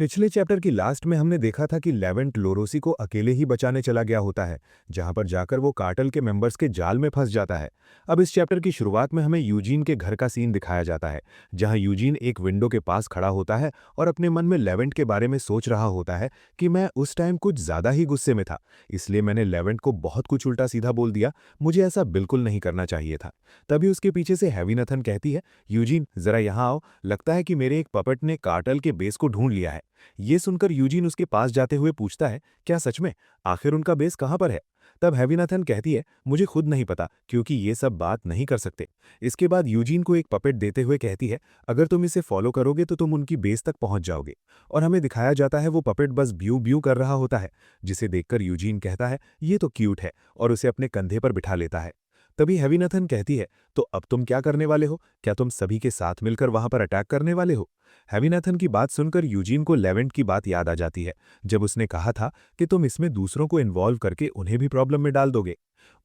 पिछले चैप्टर की लास्ट में हमने देखा था कि लेवेंट लोरोसी को अकेले ही बचाने चला गया होता है, जहां पर जाकर वो कार्टेल के मेंबर्स के जाल में फंस जाता है। अब इस चैप्टर की शुरुआत में हमें यूजीन के घर का सीन दिखाया जाता है, जहां यूजीन एक विंडो के पास खड़ा होता है और अपने मन में लेवेंट के बारे में सोच रहा होता है कि मैं उस टाइम कुछ ज्यादा ही गुस्से में था, इसलिए मैंने लेवेंट को बहुत कुछ उल्टा सीधा बोल दिया। मुझे ऐसा बिल्कुल नहीं करना चाहिए था। तभी उसके पीछे से हैवीनथन कहती है, यूजीन जरा यहाँ आओ, लगता है कि मेरे एक पपेट ने कार्टेल के बेस को ढूंढ लिया है। ये सुनकर यूजीन उसके पास जाते हुए पूछता है, क्या सच में? आखिर उनका बेस कहाँ पर है? तब हैवीनाथन कहती है, मुझे खुद नहीं पता, क्योंकि ये सब बात नहीं कर सकते। इसके बाद यूजीन को एक पपेट देते हुए कहती है, अगर तुम इसे फॉलो करोगे तो तुम उनकी बेस तक पहुंच जाओगे। और हमें दिखाया जाता है वो पपेट बस ब्यू ब्यू कर रहा होता है, जिसे देखकर यूजीन कहता है, ये तो क्यूट है, और उसे अपने कंधे पर बिठा लेता है। तभी हैवीनाथन कहती है, तो अब तुम क्या करने वाले हो? क्या तुम सभी के साथ मिलकर वहां पर अटैक करने वाले हो? हैवीनाथन की बात सुनकर यूजीन को लेवेंट की बात याद आ जाती है, जब उसने कहा था कि तुम इसमें दूसरों को इन्वॉल्व करके उन्हें भी प्रॉब्लम में डाल दोगे।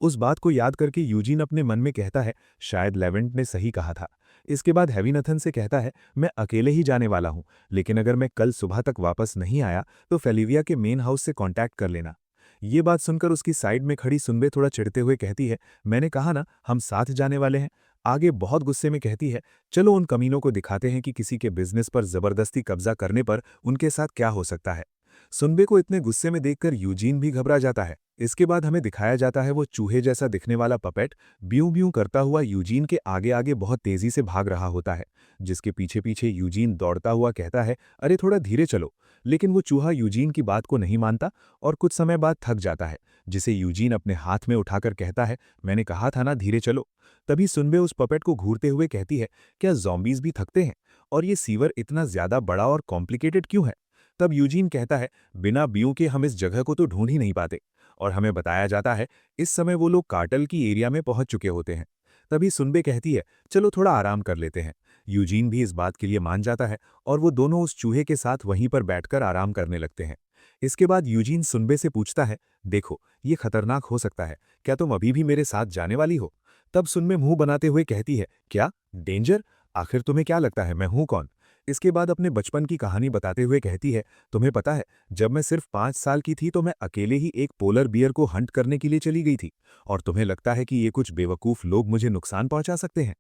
उस बात को याद करके यूजीन अपने मन में कहता है, शायद लेवेंट ने सही कहा था। इसके बाद हैवीनाथन से कहता है, मैं अकेले ही जाने वाला हूं, लेकिन अगर मैं कल सुबह तक वापस नहीं आया तो फेलिविया के मेन हाउस से कांटेक्ट कर लेना। ये बात सुनकर उसकी साइड में खड़ी सुनबे थोड़ा चिढ़ते हुए कहती है, मैंने कहा ना हम साथ जाने वाले हैं। आगे बहुत गुस्से में कहती है, चलो उन कमीनों को दिखाते हैं कि किसी के बिजनेस पर जबरदस्ती कब्जा करने पर उनके साथ क्या हो सकता है। सुनबे को इतने गुस्से में देखकर यूजीन भी घबरा जाता है। इसके बाद हमें दिखाया जाता है वो चूहे जैसा दिखने वाला पपेट ब्यूं ब्यूं करता हुआ यूजीन के आगे आगे बहुत तेजी से भाग रहा होता है, जिसके पीछे पीछे यूजीन दौड़ता हुआ कहता है, अरे थोड़ा धीरे चलो। लेकिन वो चूहा यूजीन की बात को नहीं मानता और कुछ समय बाद थक जाता है, जिसे यूजीन अपने हाथ में उठाकर कहता है, मैंने कहा था ना धीरे चलो। तभी सुनबे उस पपेट को घूरते हुए कहती है, क्या ज़ॉम्बीज़ भी थकते हैं? और ये सीवर इतना ज़्यादा बड़ा और कॉम्प्लिकेटेड क्यों है? तब यूजीन कहता है, बिना बियों के हम इस जगह को तो ढूंढ ही नहीं पाते। और हमें बताया जाता है, इस समय वो लोग कार्टेल की एरिया में पहुंच चुके होते हैं। तभी सुनबे कहती है, चलो थोड़ा आराम कर लेते हैं। यूजीन भी इस बात के लिए मान जाता है और वो दोनों उस चूहे के साथ वहीं पर बैठकर आराम करने लगते हैं। इसके बाद यूजीन सुनबे से पूछता है, देखो ये खतरनाक हो सकता है, क्या तुम अभी भी मेरे साथ जाने वाली हो? तब सुनबे मुंह बनाते हुए कहती है, क्या डेंजर? आखिर तुम्हें क्या लगता है मैं हूं कौन? इसके बाद अपने बचपन की कहानी बताते हुए कहती है, तुम्हें पता है जब मैं सिर्फ 5 साल की थी तो मैं अकेले ही एक पोलर बियर को हंट करने के लिए चली गई थी, और तुम्हें लगता है कि ये कुछ बेवकूफ लोग मुझे नुकसान पहुंचा सकते हैं?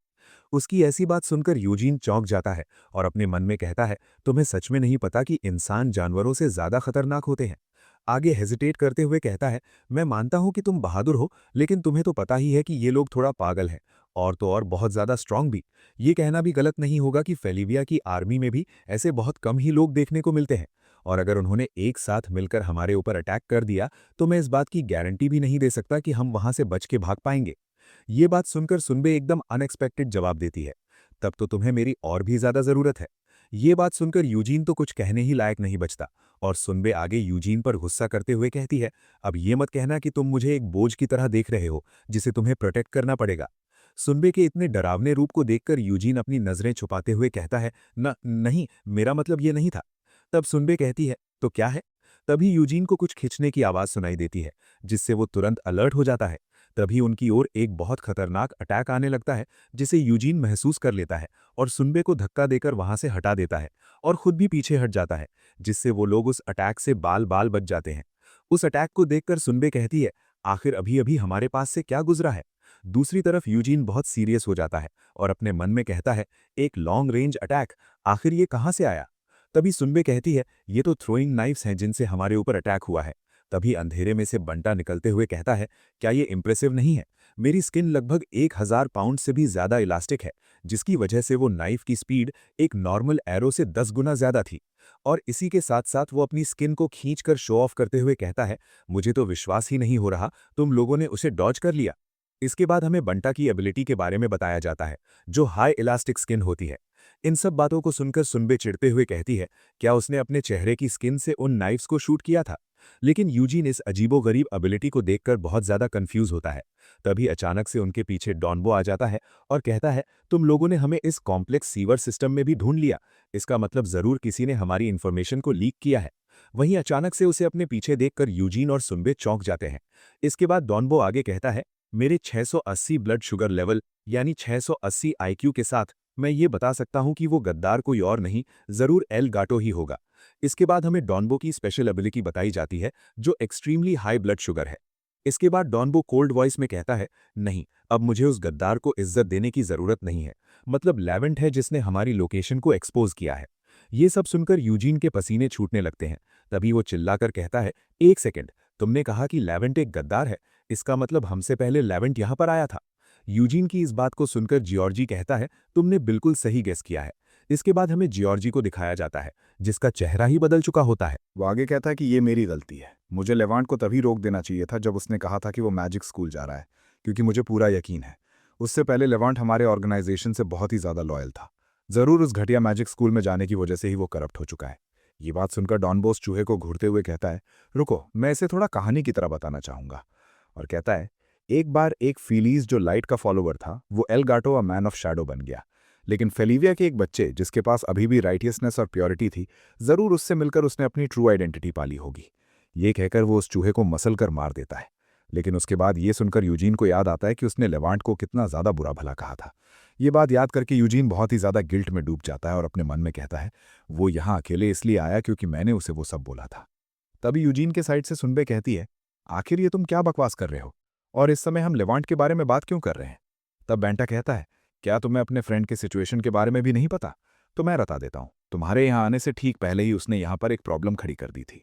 उसकी ऐसी बात सुनकर यूजीन चौंक जाता है और अपने मन में कहता है, तुम्हें सच में नहीं पता कि इंसान जानवरों से ज्यादा खतरनाक होते हैं? आगे हेजिटेट करते हुए कहता है, मैं मानता हूं कि तुम बहादुर हो, लेकिन तुम्हें तो पता ही है कि ये लोग थोड़ा पागल हैं, और तो और बहुत ज्यादा स्ट्रांग भी। ये कहना भी गलत नहीं होगा कि फेलिविया की आर्मी में भी ऐसे बहुत कम ही लोग देखने को मिलते हैं, और अगर उन्होंने एक साथ मिलकर हमारे ऊपर अटैक कर दिया तो मैं इस बात की गारंटी भी नहीं दे सकता कि हम वहां से बच के भाग पाएंगे। ये बात सुनकर सुनबे एकदम अनएक्सपेक्टेड जवाब देती है, तब तो तुम्हें मेरी और भी ज्यादा जरूरत है। ये बात सुनकर यूजीन तो कुछ कहने ही लायक नहीं बचता, और सुनबे आगे यूजीन पर गुस्सा करते हुए कहती है, अब ये मत कहना कि तुम मुझे एक बोझ की तरह देख रहे हो जिसे तुम्हें प्रोटेक्ट करना पड़ेगा। सुनबे के इतने डरावने रूप को देखकर यूजीन अपनी नजरें छुपाते हुए कहता है, न नहीं, मेरा मतलब ये नहीं था। तब सुनबे कहती है, तो क्या है? तभी यूजीन को कुछ खिंचने की आवाज सुनाई देती है, जिससे वो तुरंत अलर्ट हो जाता है। तभी उनकी ओर एक बहुत खतरनाक अटैक आने लगता है, जिसे यूजीन महसूस कर लेता है और सुनबे को धक्का देकर वहां से हटा देता है और खुद भी पीछे हट जाता है, जिससे वो लोग उस अटैक से बाल बाल बच जाते हैं। उस अटैक को देखकर सुनबे कहती है, आखिर अभी अभी हमारे पास से क्या गुजरा है? दूसरी तरफ यूजीन बहुत सीरियस हो जाता है और अपने मन में कहता है, एक लॉन्ग रेंज अटैक, आखिर ये कहां से आया? तभी सुनबे कहती है, ये तो थ्रोइंग नाइफ्स हैं जिनसे हमारे ऊपर अटैक हुआ है। तभी अंधेरे में से बंटा निकलते हुए कहता है, क्या ये इंप्रेसिव नहीं है? मेरी स्किन लगभग 1000 पाउंड से भी ज्यादा इलास्टिक है, जिसकी वजह से वो नाइफ की स्पीड एक नॉर्मल एरो से 10 गुना ज्यादा थी। और इसी के साथ साथ वो अपनी स्किन को खींचकर शो ऑफ करते हुए कहता है, मुझे तो विश्वास ही नहीं हो रहा तुम लोगों ने उसे डॉज कर लिया। इसके बाद हमें बंटा की एबिलिटी के बारे में बताया जाता है, जो हाई इलास्टिक स्किन होती है। इन सब बातों को सुनकर सुनबे चिढ़ते हुए कहती है, क्या उसने अपने चेहरे की स्किन से उन नाइफ्स को शूट किया था? लेकिन यूजीन इस अजीबोगरीब एबिलिटी को देखकर बहुत ज्यादा कंफ्यूज होता है। तभी अचानक से उनके पीछे डॉनबो आ जाता है और कहता है, तुम लोगों ने हमें इस कॉम्प्लेक्स सीवर सिस्टम में भी ढूंढ लिया, इसका मतलब जरूर किसी ने हमारी इंफॉर्मेशन को लीक किया है। वहीं अचानक से उसे अपने पीछे देखकर यूजीन और सुनबे चौंक जाते हैं। इसके बाद डॉनबो आगे कहता है, मेरे 680 ब्लड शुगर लेवल यानी 680 आईक्यू के साथ मैं ये बता सकता हूँ कि वो गद्दार कोई और नहीं, ज़रूर एल गाटो ही होगा। इसके बाद हमें डॉनबो की स्पेशल एबिलिटी बताई जाती है, जो एक्सट्रीमली हाई ब्लड शुगर है। इसके बाद डॉनबो कोल्ड वॉइस में कहता है, नहीं, अब मुझे उस गद्दार को इज्जत देने की ज़रूरत नहीं है। मतलब लेवेंट है जिसने हमारी लोकेशन को एक्सपोज किया है। ये सब सुनकर यूजीन के पसीने छूटने लगते हैं। तभी वो चिल्लाकर कहता है, एक सेकंड, तुमने कहा कि लेवेंट एक गद्दार है, इसका मतलब हमसे पहले लेवेंट यहाँ पर आया था। यूजीन की इस बात को सुनकर जियोर्जी कहता है, तुमने बिल्कुल सही गेस किया है। इसके बाद हमें जियोर्जी को दिखाया जाता है, जिसका चेहरा ही बदल चुका होता है। वो आगे कहता है कि ये मेरी गलती है, मुझे लेवांट को तभी रोक देना चाहिए था जब उसने कहा था कि वो मैजिक स्कूल जा रहा है, क्योंकि मुझे पूरा यकीन है उससे पहले लेवांट हमारे ऑर्गेनाइजेशन से बहुत ही ज़्यादा लॉयल था। ज़रूर उस घटिया मैजिक स्कूल में जाने की वजह से ही वो करप्ट हो चुका है। ये बात सुनकर डॉन बॉस चूहे को घूरते हुए कहता है, रुको, मैं इसे थोड़ा कहानी की तरह बताना चाहूँगा। और कहता है, एक बार एक फीलीज जो लाइट का फॉलोवर था, वो El Gato a man of shadow बन गया। लेकिन फेलिविया के एक बच्चे जिसके पास अभी भी राइटियसनेस और प्योरिटी थी, ज़रूर उससे मिलकर उसने अपनी ट्रू आइडेंटिटी पाली होगी। ये कहकर वो उस चूहे को मसल कर मार देता है। लेकिन उसके बाद ये सुनकर यूजीन को याद आता है कि उसने लेवांट को कितना ज़्यादा बुरा भला कहा था। ये बात याद करके यूजीन बहुत ही ज़्यादा गिल्ट में डूब जाता है और अपने मन में कहता है, वो यहाँ अकेले इसलिए आया क्योंकि मैंने उसे वो सब बोला था। तभी यूजीन के साइड से सुनबे कहती है, आखिर ये तुम क्या बकवास कर रहे हो, और इस समय हम लेवांट के बारे में बात क्यों कर रहे हैं? तब बेंटा कहता है, क्या तुम्हें अपने फ्रेंड के सिचुएशन के बारे में भी नहीं पता? तो मैं बता देता हूँ, तुम्हारे यहाँ आने से ठीक पहले ही उसने यहाँ पर एक प्रॉब्लम खड़ी कर दी थी।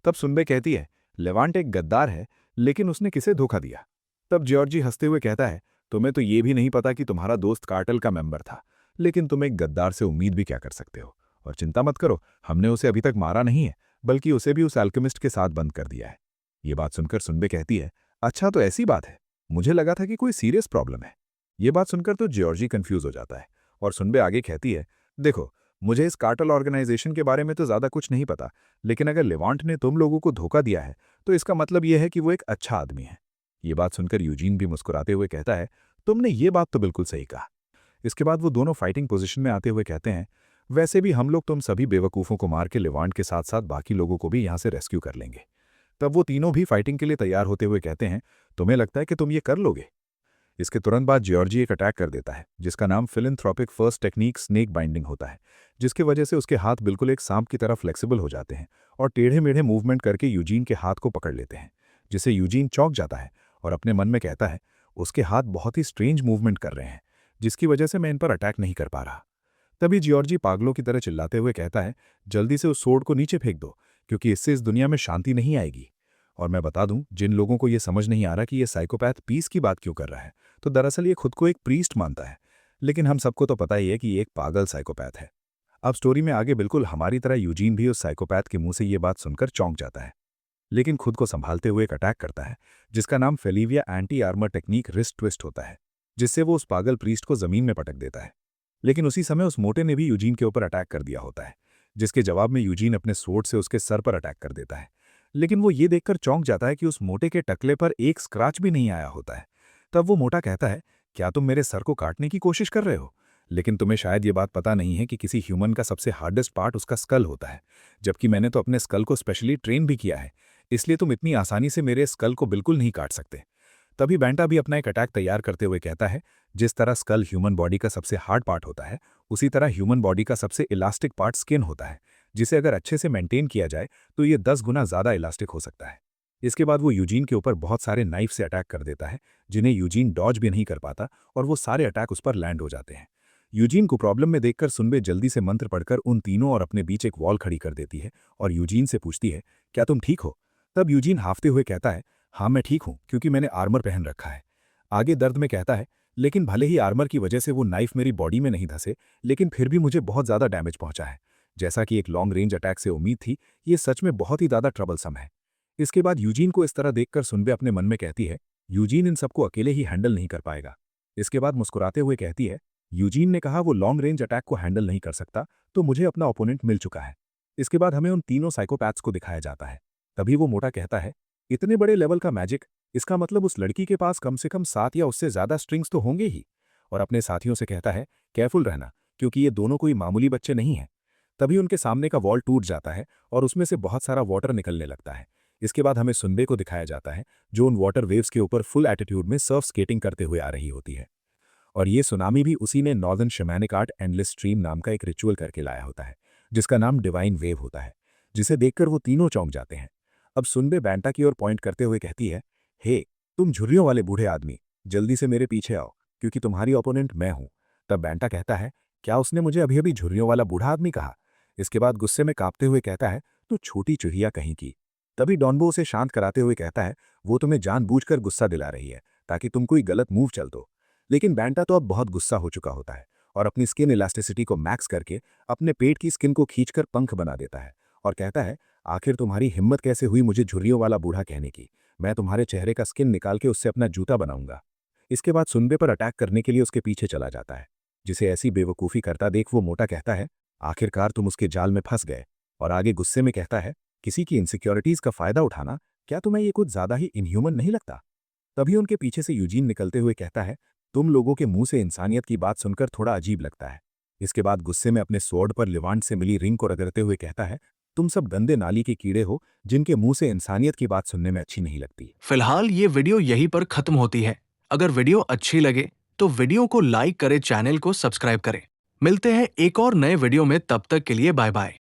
तब सुनबे कहती है, लेवांट एक गद्दार है, लेकिन उसने किसे धोखा दिया? तब जॉर्जी हंसते हुए कहता है, तुम्हें तो ये भी नहीं पता कि तुम्हारा दोस्त कार्टेल का मेंबर था, लेकिन तुम एक गद्दार से उम्मीद भी क्या कर सकते हो? और चिंता मत करो, हमने उसे अभी तक मारा नहीं है, बल्कि उसे भी उस एल्केमिस्ट के साथ बंद कर दिया है। ये बात सुनकर सुनबे कहती है, अच्छा तो ऐसी बात है, मुझे लगा था कि कोई सीरियस प्रॉब्लम है। ये बात सुनकर तो जॉर्जी कंफ्यूज हो जाता है और सुनबे आगे कहती है, देखो, मुझे इस कार्टेल ऑर्गेनाइजेशन के बारे में तो ज़्यादा कुछ नहीं पता, लेकिन अगर लेवांट ने तुम लोगों को धोखा दिया है, तो इसका मतलब यह है कि वो एक अच्छा आदमी है। ये बात सुनकर यूजीन भी मुस्कुराते हुए कहता है, तुमने ये बात तो बिल्कुल सही कहा। इसके बाद वो दोनों फाइटिंग पोजीशन में आते हुए कहते हैं, वैसे भी हम लोग तुम सभी बेवकूफ़ों को मार के लेवांट के साथ साथ बाकी लोगों को भी यहाँ से रेस्क्यू कर लेंगे। तब वो तीनों भी फाइटिंग के लिए तैयार होते हुए कहते हैं, तुम्हें लगता है कि तुम ये कर लोगे? इसके तुरंत बाद जॉर्जी एक अटैक कर देता है, जिसका नाम philanthropic first technique snake binding होता है, जिसकी वजह से उसके हाथ बिल्कुल एक सांप की तरह फ्लेक्सिबल हो जाते हैं और टेढ़े मेढ़े मूवमेंट करके यूजीन के हाथ को पकड़ लेते हैं, जिससे यूजीन चौंक जाता है और अपने मन में कहता है, उसके हाथ बहुत ही स्ट्रेंज मूवमेंट कर रहे हैं, जिसकी वजह से मैं इन पर अटैक नहीं कर पा रहा। तभी जॉर्जी पागलों की तरह चिल्लाते हुए कहता है, जल्दी से उस सोर्ड को नीचे फेंक दो, क्योंकि इससे इस दुनिया में शांति नहीं आएगी। और मैं बता दूं, जिन लोगों को ये समझ नहीं आ रहा कि ये साइकोपैथ पीस की बात क्यों कर रहा है, तो दरअसल ये खुद को एक प्रीस्ट मानता है, लेकिन हम सबको तो पता ही है कि ये एक पागल साइकोपैथ है। अब स्टोरी में आगे बिल्कुल हमारी तरह यूजीन भी उस साइकोपैथ के मुंह से ये बात सुनकर चौंक जाता है, लेकिन खुद को संभालते हुए एक अटैक करता है, जिसका नाम फेलिविया anti armour technique wrist twist होता है, जिससे वो उस पागल प्रीस्ट को जमीन में पटक देता है। लेकिन उसी समय उस मोटे ने भी यूजीन के ऊपर अटैक कर दिया होता है, जिसके जवाब में यूजीन अपने स्वॉर्ड से उसके सर पर अटैक कर देता है। लेकिन वो ये देखकर चौंक जाता है कि उस मोटे के टकले पर एक स्क्रैच भी नहीं आया होता है। तब वो मोटा कहता है, क्या तुम मेरे सर को काटने की कोशिश कर रहे हो? लेकिन तुम्हें शायद ये बात पता नहीं है कि किसी ह्यूमन का सबसे हार्डेस्ट पार्ट उसका स्कल होता है, जबकि मैंने तो अपने स्कल को स्पेशली ट्रेन भी किया है, इसलिए तुम इतनी आसानी से मेरे स्कल को बिल्कुल नहीं काट सकते। तभी बैंटा भी अपना एक अटैक तैयार करते हुए कहता है, जिस तरह स्कल ह्यूमन बॉडी का सबसे हार्ड पार्ट होता है, उसी तरह ह्यूमन बॉडी का सबसे इलास्टिक पार्ट स्किन होता है, जिसे अगर अच्छे से मेंटेन किया जाए तो ये 10 गुना ज़्यादा इलास्टिक हो सकता है। इसके बाद वो यूजीन के ऊपर बहुत सारे नाइफ से अटैक कर देता है, जिन्हें यूजीन डॉज भी नहीं कर पाता और वो सारे अटैक उस पर लैंड हो जाते हैं। यूजीन को प्रॉब्लम में देखकर सुनबे जल्दी से मंत्र पढ़कर उन तीनों और अपने बीच एक वॉल खड़ी कर देती है और यूजीन से पूछती है, क्या तुम ठीक हो? तब यूजीन हाफते हुए कहता है, हाँ मैं ठीक हूँ, क्योंकि मैंने आर्मर पहन रखा है। आगे दर्द में कहता है, लेकिन भले ही आर्मर की वजह से वो नाइफ मेरी बॉडी में नहीं धंसे, लेकिन फिर भी मुझे बहुत ज़्यादा डैमेज पहुंचा है। जैसा कि एक लॉन्ग रेंज अटैक से उम्मीद थी, ये सच में बहुत ही ज़्यादा ट्रबलसम है। इसके बाद यूजीन को इस तरह देखकर सुनबे अपने मन में कहती है, यूजीन इन सबको अकेले ही हैंडल नहीं कर पाएगा। इसके बाद मुस्कुराते हुए कहती है, यूजीन ने कहा वो लॉन्ग रेंज अटैक को हैंडल नहीं कर सकता, तो मुझे अपना ओपोनेंट मिल चुका है। इसके बाद हमें उन तीनों साइकोपैथ्स को दिखाया जाता है। तभी वो मोटा कहता है, इतने बड़े लेवल का मैजिक, इसका मतलब उस लड़की के पास कम से कम 7 या उससे ज़्यादा स्ट्रिंग्स तो होंगे ही। और अपने साथियों से कहता है, केयरफुल रहना, क्योंकि ये दोनों कोई मामूली बच्चे नहीं हैं। तभी उनके सामने का वॉल टूट जाता है और उसमें से बहुत सारा वाटर निकलने लगता है। इसके बाद हमें सुनबे को दिखाया जाता है, जो उन वाटर वेव्स के ऊपर फुल एटीट्यूड में सर्फ स्केटिंग करते हुए आ रही होती है। और ये सुनामी भी उसी ने नॉर्दर्न शैमानिक आर्ट एंडलेस स्ट्रीम नाम का एक रिचुअल करके लाया होता है, जिसका नाम डिवाइन वेव होता है, जिसे देखकर वो तीनों चौंक जाते हैं। अब सुनबे बैंटा की ओर पॉइंट करते हुए कहती है, हे तुम झुर्रियों वाले बूढ़े आदमी, जल्दी से मेरे पीछे आओ, क्योंकि तुम्हारी ओपोनेंट मैं हूं। तब बैंटा कहता है, क्या उसने मुझे अभी अभी झुर्रियों वाला बूढ़ा आदमी कहा? इसके बाद गुस्से में कांपते हुए कहता है, तू छोटी चुहिया कहीं की। तभी डॉनबो उसे शांत कराते हुए कहता है, वो तुम्हें जानबूझकर गुस्सा दिला रही है, ताकि तुम कोई गलत मूव चल दो। लेकिन बैंटा तो अब बहुत गुस्सा हो चुका होता है और अपनी स्किन इलास्टिसिटी को मैक्स करके अपने पेट की स्किन को खींचकर पंख बना देता है और कहता है, आखिर तुम्हारी हिम्मत कैसे हुई मुझे झुर्रियों वाला बूढ़ा कहने की? मैं तुम्हारे चेहरे का स्किन निकाल के उससे अपना जूता बनाऊंगा। इसके बाद सुनबे पर अटैक करने के लिए उसके पीछे चला जाता है, जिसे ऐसी बेवकूफ़ी करता देख वो मोटा कहता है, आखिरकार तुम उसके जाल में फंस गए। और आगे गुस्से में कहता है, किसी की इनसिक्योरिटीज का फायदा उठाना, क्या तुम्हें ये कुछ ज्यादा ही इनह्यूमन नहीं लगता? तभी उनके पीछे से यूजीन निकलते हुए कहता है, तुम लोगों के मुंह से इंसानियत की बात सुनकर थोड़ा अजीब लगता है। इसके बाद गुस्से में अपने स्वॉर्ड पर लिवांट से मिली रिंग को रगड़ते हुए कहता है, तुम सब गंदे नाली के कीड़े हो, जिनके मुंह से इंसानियत की बात सुनने में अच्छी नहीं लगती। फिलहाल ये वीडियो यहीं पर खत्म होती है। अगर वीडियो अच्छी लगे तो वीडियो को लाइक करें, चैनल को सब्सक्राइब करें। मिलते हैं एक और नए वीडियो में, तब तक के लिए बाय बाय।